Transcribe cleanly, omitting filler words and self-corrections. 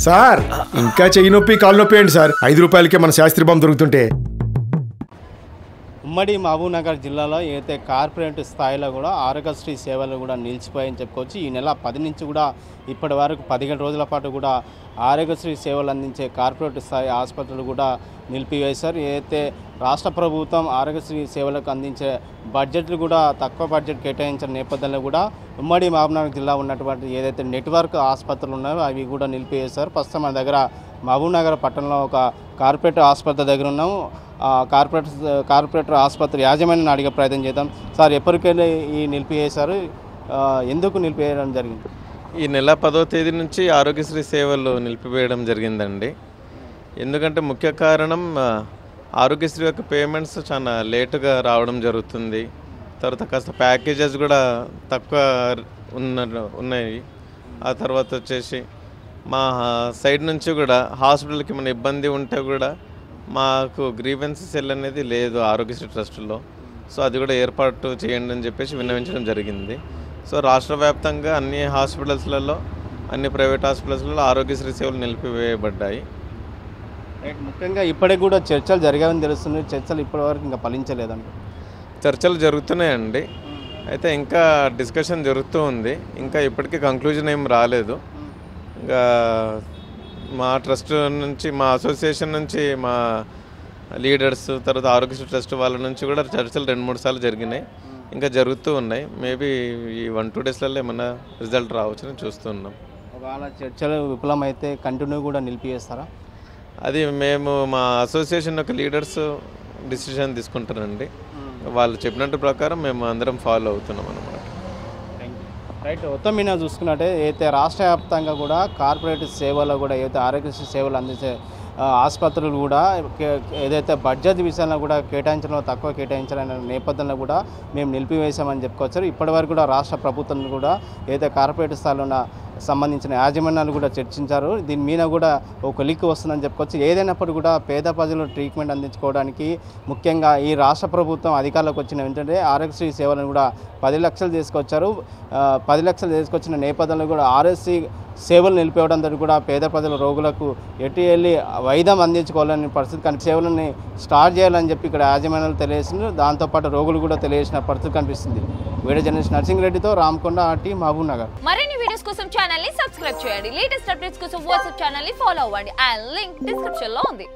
Sir ఇంకా చెయ్యి నొప్పి కాలు నొప్పి ఏంటి సార్? 5 రూపాయలకే మన శాస్త్రి బాంబు దొరుకుతుంటే. ఉమ్మడి మహబూబ్నగర్ జిల్లాలో ఏదైతే కార్పొరేట్ స్థాయిలో కూడా ఆరోగ్యశ్రీ సేవలు కూడా నిలిచిపోయాయని చెప్పుకోవచ్చు. ఈ నెల 10 నుంచి కూడా ఇప్పటి వరకు 15 రోజుల పాటు కూడా ఆరోగ్యశ్రీ సేవలు అందించే కార్పొరేట్ స్థాయి ఆసుపత్రులు కూడా నిలిపివేశారు. ఏదైతే రాష్ట్ర ప్రభుత్వం ఆరోగ్యశ్రీ సేవలకు అందించే బడ్జెట్లు కూడా తక్కువ బడ్జెట్ కేటాయించిన నేపథ్యంలో కూడా ఉమ్మడి మహబూబ్నగర్ జిల్లా ఉన్నటువంటి ఏదైతే నెట్వర్క్ ఆసుపత్రులు ఉన్నాయో అవి కూడా నిలిపివేశారు. ప్రస్తుతం మన దగ్గర మహబూబ్నగర్ పట్టణంలో ఒక కార్పొరేట్ ఆసుపత్రి దగ్గర ఉన్నాము. కార్పొరేటర్ ఆసుపత్రి యాజమాన్యాన్ని అడిగే ప్రయత్నం చేద్దాం. సార్, ఎప్పటికెళ్ళి ఈ నిలిపివేశారు, ఎందుకు నిలిపివేయడం జరిగింది? ఈ నెల 10వ తేదీ నుంచి ఆరోగ్యశ్రీ సేవలు నిలిపివేయడం జరిగిందండి. ఎందుకంటే ముఖ్య కారణం ఆరోగ్యశ్రీ యొక్క పేమెంట్స్ చాలా లేటుగా రావడం జరుగుతుంది. తర్వాత కాస్త ప్యాకేజెస్ కూడా తక్కువ ఉన్నాయి. ఆ తర్వాత వచ్చేసి మా సైడ్ నుంచి కూడా హాస్పిటల్కి మన ఇబ్బంది ఉంటే కూడా మాకు గ్రీవెన్స్ సెల్ అనేది లేదు ఆరోగ్యశ్రీ ట్రస్టులో. సో అది కూడా ఏర్పాటు చేయండి అని చెప్పేసి విన్నవించడం జరిగింది. సో రాష్ట్ర వ్యాప్తంగా అన్ని హాస్పిటల్స్లలో, అన్ని ప్రైవేట్ హాస్పిటల్స్లలో ఆరోగ్యశ్రీ సేవలు నిలిపివేయబడ్డాయి. ముఖ్యంగా ఇప్పటికి కూడా చర్చలు జరిగాయని తెలుస్తుంది. చర్చలు ఇప్పటివరకు ఇంకా ఫలించలేదండి. చర్చలు జరుగుతున్నాయండి, అయితే ఇంకా డిస్కషన్ జరుగుతూ ఉంది. ఇంకా ఇప్పటికీ కంక్లూజన్ ఏం రాలేదు. ఇంకా మా ట్రస్ట్ నుంచి, మా అసోసియేషన్ నుంచి, మా లీడర్స్, తర్వాత ఆరోగ్యశ్రీ ట్రస్ట్ వాళ్ళ నుంచి కూడా చర్చలు 2-3 సార్లు జరిగినాయి, ఇంకా జరుగుతూ ఉన్నాయి. మేబీ ఈ 1-2 డేస్లలో ఏమన్నా రిజల్ట్ రావచ్చని చూస్తున్నాం. ఒకవేళ చర్చలు విఫలమైతే కంటిన్యూ కూడా నిలిపివేస్తారా? అది మేము మా అసోసియేషన్ యొక్క లీడర్స్ డిసిషన్ తీసుకుంటారండి. వాళ్ళు చెప్పినట్టు ప్రకారం మేము అందరం ఫాలో అవుతున్నాం అన్నమాట. రైట్. మొత్తం మీద చూసుకున్నట్టే ఏదైతే రాష్ట్ర వ్యాప్తంగా కూడా కార్పొరేట్ సేవలు కూడా ఏదైతే ఆరోగ్యశ్రీ సేవలు అందించే ఆసుపత్రులు కూడా ఏదైతే బడ్జెట్ విషయంలో కూడా తక్కువ కేటాయించాలనే నేపథ్యంలో కూడా మేము నిలిపివేశామని చెప్పుకోవచ్చు. ఇప్పటివరకు కూడా రాష్ట్ర ప్రభుత్వం కూడా ఏదైతే కార్పొరేట్ స్థాయిలో ఉన్న సంబంధించిన యాజమాన్యాలు కూడా చర్చించారు. దీని మీద కూడా ఒక లీక్ వస్తుందని చెప్పుకోవచ్చు. ఏదైనప్పుడు కూడా పేద ప్రజలు ట్రీట్మెంట్ అందించుకోవడానికి ముఖ్యంగా ఈ రాష్ట్ర ప్రభుత్వం అధికారులకు వచ్చిన వెంటనే ఆరోగ్యశ్రీ సేవలను కూడా 10 లక్షలు తీసుకొచ్చారు. 10 లక్షలు తీసుకొచ్చిన నేపథ్యంలో కూడా ఆర్ఎస్సీ సేవలు నిలిపివేయడంతో కూడా పేద ప్రజల రోగులకు ఎటు వెళ్ళి వైద్యం అందించుకోవాలని పరిస్థితి కానీ సేవలని స్టార్ట్ చేయాలని చెప్పి ఇక్కడ యాజమాన్యాలు తెలియజేస్తున్నారు. దాంతోపాటు రోగులు కూడా తెలియజేసిన పరిస్థితి కనిపిస్తుంది. వీడియో జర్నలిస్ట్ నర్సింగ్ రెడ్డితో రామకొండ, ఆర్టీ, మహబూబ్ నగర్. మరిన్ని వీడియోస్ కోసం ఛానల్ ని సబ్స్క్రైబ్ చేయండి. లేటెస్ట్ అప్డేట్స్ కోసం వాట్సాప్ ఛానల్ ని ఫాలో అవ్వండి. ఆ లింక్ డిస్క్రిప్షన్ లో ఉంది.